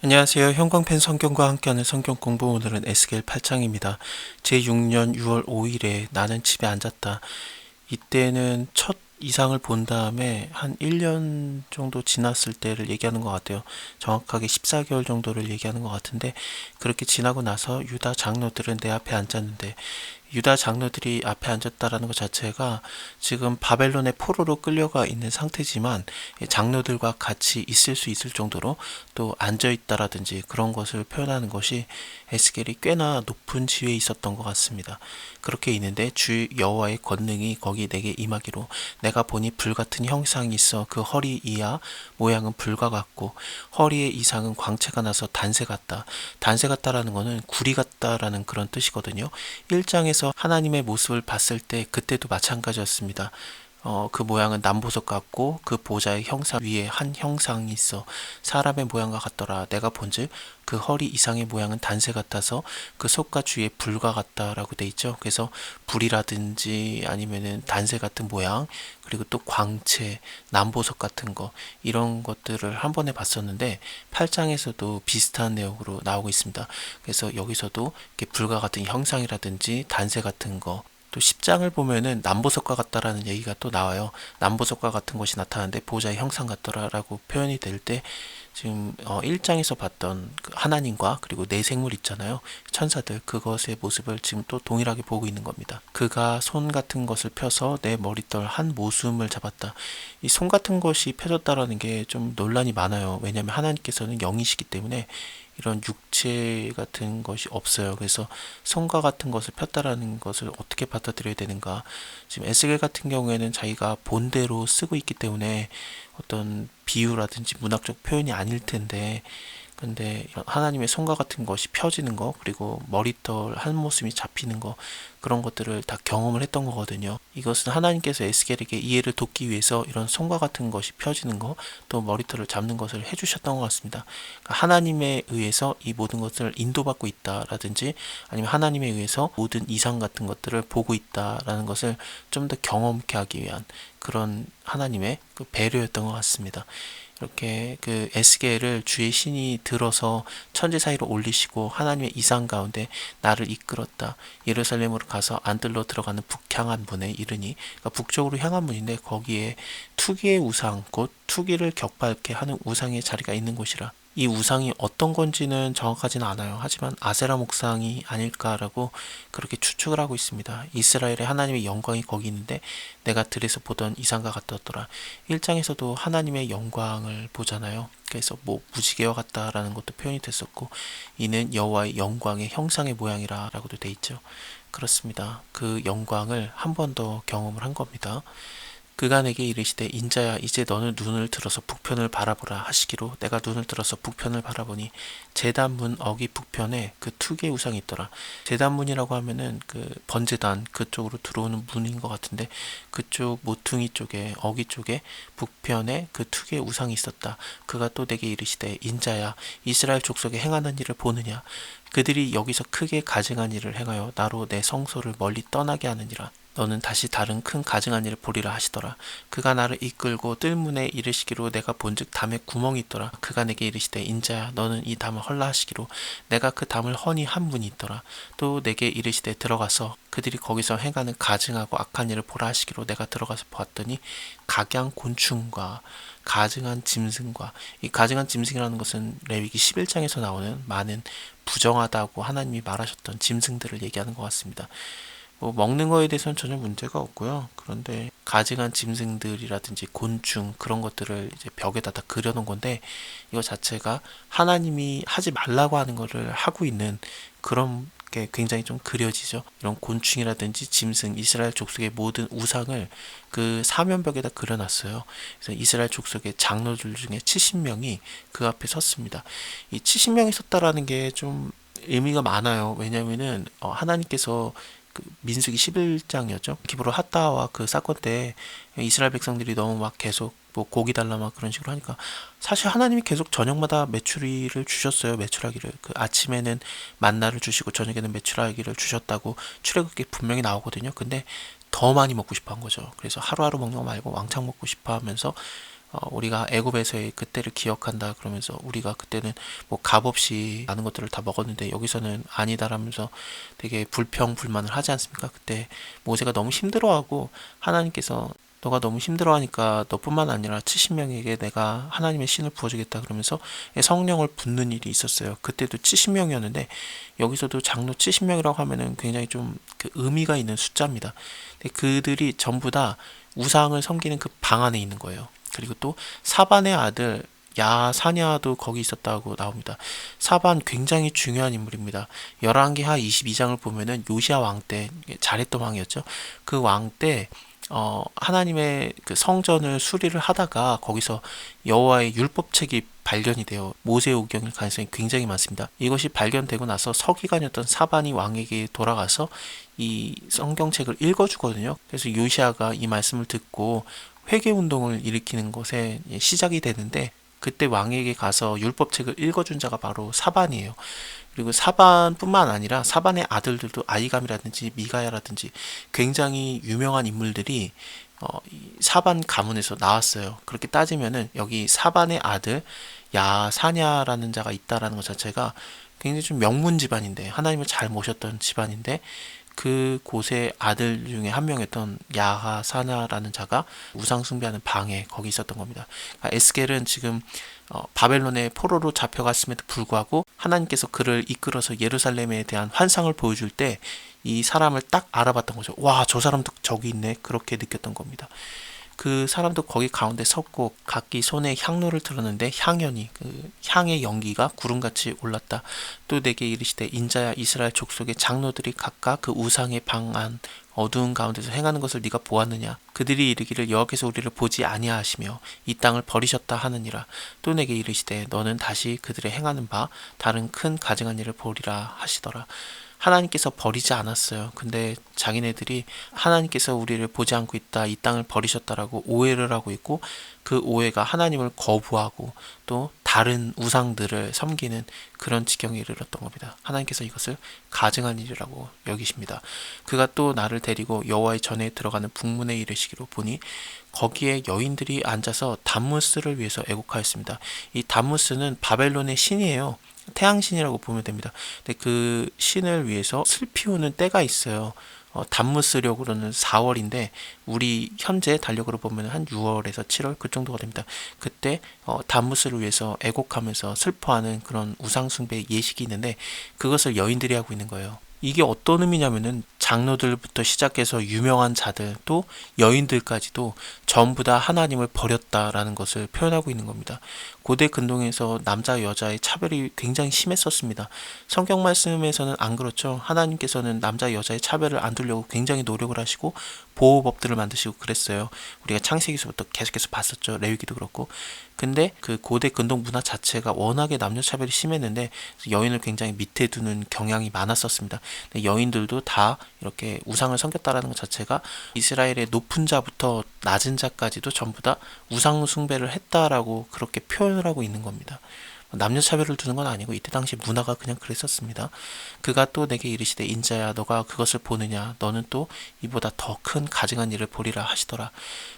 안녕하세요. 형광펜 성경과 함께하는 성경 공부, 오늘은 에스겔 8장입니다. 제6년 6월 5일에 나는 집에 앉았다. 이때는 첫 이상을 본 다음에 한 1년 정도 지났을 때를 얘기하는 것 같아요. 정확하게 14개월 정도를 얘기하는 것 같은데, 그렇게 지나고 나서 유다 장로들은 내 앞에 앉았는데, 유다 장로들이 앞에 앉았다라는 것 자체가 지금 바벨론의 포로로 끌려가 있는 상태지만 장로들과 같이 있을 수 있을 정도로 또 앉아 있다라든지 그런 것을 표현하는 것이 에스겔이 꽤나 높은 지위에 있었던 것 같습니다. 그렇게 있는데 주 여호와의 권능이 거기 내게 임하기로, 내가 보니 불같은 형상이 있어 그 허리 이하 모양은 불과 같고 허리의 이상은 광채가 나서 단새 같다. 단새 같다라는 것은 구리 같다라는 그런 뜻이거든요. 1장에서 하나님의 모습을 봤을 때 그때도 마찬가지였습니다. 그 모양은 남보석 같고 그 보좌의 형상 위에 한 형상이 있어 사람의 모양과 같더라. 내가 본즉 그 허리 이상의 모양은 단새 같아서 그 속과 주위에 불과 같다라고 돼 있죠. 그래서 불이라든지 아니면은 단새 같은 모양, 그리고 또 광채, 남보석 같은 거, 이런 것들을 한 번에 봤었는데 8장에서도 비슷한 내용으로 나오고 있습니다. 그래서 여기서도 이렇게 불과 같은 형상이라든지 단새 같은 거, 또 10장을 보면은 남보석과 같다라는 얘기가 또 나와요. 남보석과 같은 것이 나타나는데 보좌의 형상 같더라라고 표현이 될 때, 지금 1장에서 봤던 그 하나님과 그리고 내 생물 있잖아요. 천사들, 그것의 모습을 지금 또 동일하게 보고 있는 겁니다. 그가 손 같은 것을 펴서 내 머리털 한 모순을 잡았다. 이 손 같은 것이 펴졌다라는 게 좀 논란이 많아요. 왜냐하면 하나님께서는 영이시기 때문에 이런 육체 같은 것이 없어요. 그래서 손과 같은 것을 폈다라는 것을 어떻게 받아들여야 되는가. 지금 에스겔 같은 경우에는 자기가 본대로 쓰고 있기 때문에 어떤 비유라든지 문학적 표현이 아닐 텐데, 근데 하나님의 손과 같은 것이 펴지는 거, 그리고 머리털 한 모습이 잡히는 거, 그런 것들을 다 경험을 했던 거거든요. 이것은 하나님께서 에스겔에게 이해를 돕기 위해서 이런 손과 같은 것이 펴지는 거, 또 머리털을 잡는 것을 해주셨던 것 같습니다. 그러니까 하나님에 의해서 이 모든 것을 인도받고 있다라든지, 아니면 하나님에 의해서 모든 이상 같은 것들을 보고 있다라는 것을 좀 더 경험케 하기 위한 그런 하나님의 그 배려였던 것 같습니다. 이렇게 그 에스겔을 주의 신이 들어서 천지 사이로 올리시고 하나님의 이상 가운데 나를 이끌었다. 예루살렘으로 가서 안뜰로 들어가는 북향한 문에 이르니, 그러니까 북쪽으로 향한 문인데 거기에 투기의 우상, 곧 투기를 격발케 하는 우상의 자리가 있는 곳이라. 이 우상이 어떤 건지는 정확하지는 않아요. 하지만 아세라 목상이 아닐까라고 그렇게 추측을 하고 있습니다. 이스라엘의 하나님의 영광이 거기 있는데 내가 들에서 보던 이상과 같았더라. 1장에서도 하나님의 영광을 보잖아요. 그래서 뭐 무지개와 같다라는 것도 표현이 됐었고, 이는 여호와의 영광의 형상의 모양이라고도 돼 있죠. 그렇습니다. 그 영광을 한 번 더 경험을 한 겁니다. 그가 내게 이르시되, 인자야, 이제 너는 눈을 들어서 북편을 바라보라 하시기로, 내가 눈을 들어서 북편을 바라보니 제단문 어기 북편에 그 투기의 우상이 있더라. 제단문이라고 하면은 그 번제단 그쪽으로 들어오는 문인 것 같은데, 그쪽 모퉁이 쪽에 어기 쪽에 북편에 그 투기의 우상이 있었다. 그가 또 내게 이르시되, 인자야, 이스라엘 족속에 행하는 일을 보느냐. 그들이 여기서 크게 가증한 일을 행하여 나로 내 성소를 멀리 떠나게 하느니라. 너는 다시 다른 큰 가증한 일을 보리라 하시더라. 그가 나를 이끌고 뜰문에 이르시기로, 내가 본즉 담에 구멍이 있더라. 그가 내게 이르시되, 인자야, 너는 이 담을 헐라 하시기로, 내가 그 담을 허니 한 문이 있더라. 또 내게 이르시되, 들어가서 그들이 거기서 행하는 가증하고 악한 일을 보라 하시기로, 내가 들어가서 보았더니 각양 곤충과 가증한 짐승과, 이 가증한 짐승이라는 것은 레위기 11장에서 나오는 많은 부정하다고 하나님이 말하셨던 짐승들을 얘기하는 것 같습니다. 뭐 먹는 거에 대해서는 전혀 문제가 없고요. 그런데 가증한 짐승들이라든지 곤충, 그런 것들을 이제 벽에다 다 그려놓은 건데, 이거 자체가 하나님이 하지 말라고 하는 거를 하고 있는 그런 게 굉장히 좀 그려지죠. 이런 곤충이라든지 짐승, 이스라엘 족속의 모든 우상을 그 사면벽에다 그려놨어요. 그래서 이스라엘 족속의 장로들 중에 70명이 그 앞에 섰습니다. 이 70명이 섰다라는 게 좀 의미가 많아요. 왜냐면은 하나님께서 그 민수기 11장이었죠. 기브로 핫다와 그 사건 때 이스라엘 백성들이 너무 막 계속 뭐 고기 달라 막 그런 식으로 하니까, 사실 하나님이 계속 저녁마다 메추리를 주셨어요. 메추라기를. 그 아침에는 만나를 주시고 저녁에는 메추라기를 주셨다고 출애굽기에 분명히 나오거든요. 근데 더 많이 먹고 싶어 한 거죠. 그래서 하루하루 먹는 거 말고 왕창 먹고 싶어 하면서 우리가 애굽에서의 그때를 기억한다 그러면서 우리가 그때는 뭐 값없이 많은 것들을 다 먹었는데 여기서는 아니다라면서 되게 불평불만을 하지 않습니까? 그때 모세가 너무 힘들어하고 하나님께서 너가 너무 힘들어하니까 너뿐만 아니라 70명에게 내가 하나님의 신을 부어주겠다 그러면서 성령을 붓는 일이 있었어요. 그때도 70명이었는데 여기서도 장로 70명이라고 하면은 굉장히 좀 그 의미가 있는 숫자입니다. 근데 그들이 전부 다 우상을 섬기는 그 방 안에 있는 거예요. 그리고 또 사반의 아들 야사냐도 거기 있었다고 나옵니다. 사반 굉장히 중요한 인물입니다. 열왕기하 22장을 보면은 요시야 왕 때 잘했던 왕이었죠. 그 왕 때 하나님의 그 성전을 수리를 하다가 거기서 여호와의 율법책이 발견이 돼요. 모세의 오경일 가능성이 굉장히 많습니다. 이것이 발견되고 나서 서기관이었던 사반이 왕에게 돌아가서 이 성경책을 읽어주거든요. 그래서 요시야가 이 말씀을 듣고 회개 운동을 일으키는 것에 시작이 되는데 그때 왕에게 가서 율법책을 읽어준 자가 바로 사반이에요. 그리고 사반뿐만 아니라 사반의 아들들도 아이감이라든지 미가야라든지 굉장히 유명한 인물들이 사반 가문에서 나왔어요. 그렇게 따지면은 여기 사반의 아들 야사냐라는 자가 있다라는 것 자체가 굉장히 좀 명문 집안인데 하나님을 잘 모셨던 집안인데 그 곳의 아들 중에 한 명이었던 야하사냐라는 자가 우상 숭배하는 방에 거기 있었던 겁니다. 그러니까 에스겔은 지금 바벨론의 포로로 잡혀갔음에도 불구하고 하나님께서 그를 이끌어서 예루살렘에 대한 환상을 보여줄 때 이 사람을 딱 알아봤던 거죠. 와, 저 사람도 저기 있네. 그렇게 느꼈던 겁니다. 그 사람도 거기 가운데 섰고 각기 손에 향로를 들었는데 향연이 그 향의 연기가 구름같이 올랐다. 또 내게 이르시되 인자야 이스라엘 족속의 장로들이 각각 그 우상의 방 안 어두운 가운데서 행하는 것을 네가 보았느냐. 그들이 이르기를 여호와께서 우리를 보지 아니하시며 이 땅을 버리셨다 하느니라. 또 내게 이르시되 너는 다시 그들의 행하는 바 다른 큰 가증한 일을 보리라 하시더라. 하나님께서 버리지 않았어요. 근데 자기네들이 하나님께서 우리를 보지 않고 있다, 이 땅을 버리셨다라고 오해를 하고 있고 그 오해가 하나님을 거부하고 또 다른 우상들을 섬기는 그런 지경에 이르렀던 겁니다. 하나님께서 이것을 가증한 일이라고 여기십니다. 그가 또 나를 데리고 여호와의 전에 들어가는 북문에 이르시기로 보니 거기에 여인들이 앉아서 담무스를 위해서 애곡하였습니다. 이 담무스는 바벨론의 신이에요. 태양신이라고 보면 됩니다. 근데 그 신을 위해서 슬피우는 때가 있어요. 담무스력으로는 4월인데 우리 현재 달력으로 보면 한 6월에서 7월 그 정도가 됩니다. 그때 담무스를 위해서 애곡하면서 슬퍼하는 그런 우상숭배 예식이 있는데 그것을 여인들이 하고 있는 거예요. 이게 어떤 의미냐면은 장로들부터 시작해서 유명한 자들 또 여인들까지도 전부 다 하나님을 버렸다라는 것을 표현하고 있는 겁니다. 고대 근동에서 남자 여자의 차별이 굉장히 심했었습니다. 성경 말씀에서는 안 그렇죠. 하나님께서는 남자 여자의 차별을 안 두려고 굉장히 노력을 하시고 보호법들을 만드시고 그랬어요. 우리가 창세기서부터 계속해서 봤었죠. 레위기도 그렇고. 근데 그 고대 근동 문화 자체가 워낙에 남녀 차별이 심했는데 여인을 굉장히 밑에 두는 경향이 많았었습니다. 근데 여인들도 다 이렇게 우상을 섬겼다라는 것 자체가 이스라엘의 높은 자부터 낮은 자까지도 전부 다 우상 숭배를 했다라고 그렇게 표현을 하고 있는 겁니다. 남녀 차별을 두는 건 아니고 이때 당시 문화가 그냥 그랬었습니다. 그가 또 내게 이르시되 인자야 너가 그것을 보느냐 너는 또 이보다 더 큰 가증한 일을 보리라 하시더라.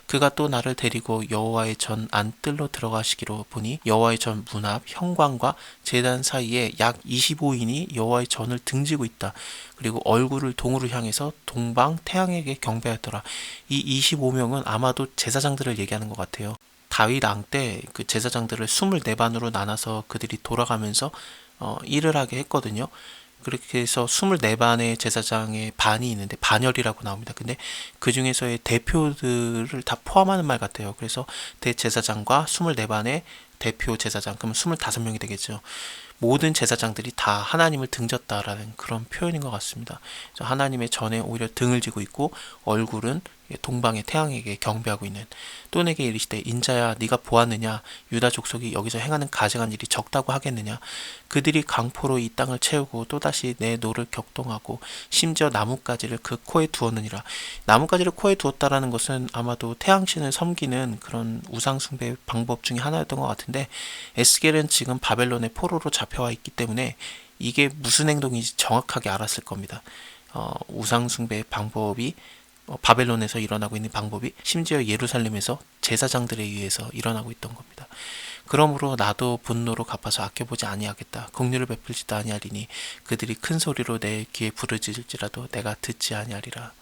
그가 또 나를 데리고 여호와의 전 안뜰로 들어가시기로 보니 여호와의 전 문 앞 현관과 제단 사이에 약 25인이 여호와의 전을 등지고 있다. 그리고 얼굴을 동으로 향해서 동방 태양에게 경배하였더라. 이 25명은 아마도 제사장들을 얘기하는 것 같아요. 다윗 왕 때 그 제사장들을 24반으로 나눠서 그들이 돌아가면서 일을 하게 했거든요. 그렇게 해서 24반의 제사장의 반이 있는데 반열이라고 나옵니다. 근데 그 중에서의 대표들을 다 포함하는 말 같아요. 그래서 대제사장과 24반의 대표 제사장, 그러면 25명이 되겠죠. 모든 제사장들이 다 하나님을 등졌다라는 그런 표현인 것 같습니다. 하나님의 전에 오히려 등을 지고 있고 얼굴은 동방의 태양에게 경배하고 있는. 또 내게 이르시되 인자야 네가 보았느냐 유다 족속이 여기서 행하는 가증한 일이 적다고 하겠느냐. 그들이 강포로 이 땅을 채우고 또다시 내 노를 격동하고 심지어 나뭇가지를 그 코에 두었느니라. 나뭇가지를 코에 두었다라는 것은 아마도 태양신을 섬기는 그런 우상숭배 방법 중에 하나였던 것 같은데 에스겔은 지금 바벨론의 포로로 잡혀와 있기 때문에 이게 무슨 행동인지 정확하게 알았을 겁니다. 우상숭배의 방법이 바벨론에서 일어나고 있는 방법이 심지어 예루살렘에서 제사장들에 의해서 일어나고 있던 겁니다. 그러므로 나도 분노로 갚아서 아껴보지 아니하겠다. 긍휼을 베풀지도 아니하리니 그들이 큰 소리로 내 귀에 부르짖을지라도 내가 듣지 아니하리라.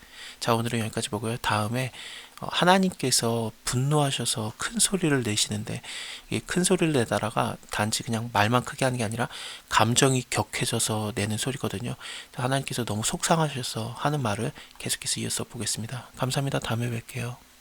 자, 오늘은 여기까지 보고요. 다음에 하나님께서 분노하셔서 큰 소리를 내시는데 이 큰 소리를 내다가 단지 그냥 말만 크게 하는 게 아니라 감정이 격해져서 내는 소리거든요. 하나님께서 너무 속상하셔서 하는 말을 계속해서 이어서 보겠습니다. 감사합니다. 다음에 뵐게요.